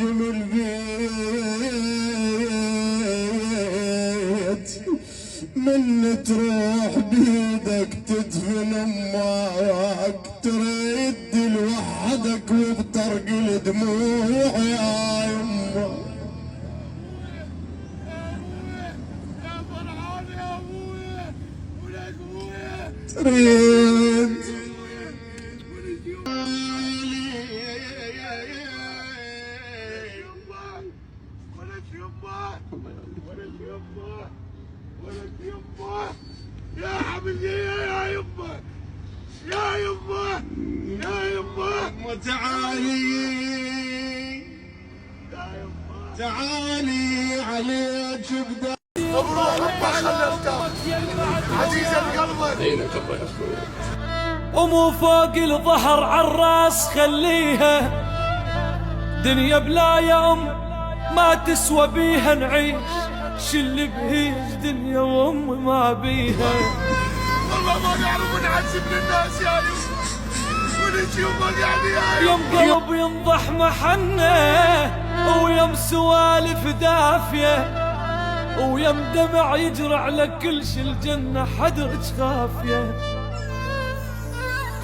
تهجم البيت، من تروح بيدك تدفن امك، ترد لوحدك وبطرق الدموع يا يمه. تريد يا حبيبي يا يمه يا يمه يا يمه تعالي تعالي عليك بدا. مبروك ما خلفتها عزيزة قلبك. عينك الله يا اخوي. ومو فوق الظهر عالراس خليها، دنيا بلا يا ام ما تسوى بيها نعيش، شل بهيج دنيا وام ما بيها. والله ما نعرف نعذب للناس يا يوم، ونجي يوم يعني يا يوم قلب ينضح محنه، ويوم سوالف دافيه، ويوم دمع يجرى على كل شي الجنه حدرج خافيه.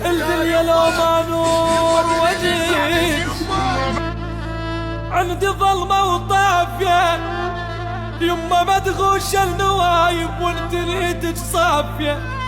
الدنيا لو ما نور وجهك عندي ظلمه وطافيه، يما مدغوش النوايب وانت ريتك صافيه.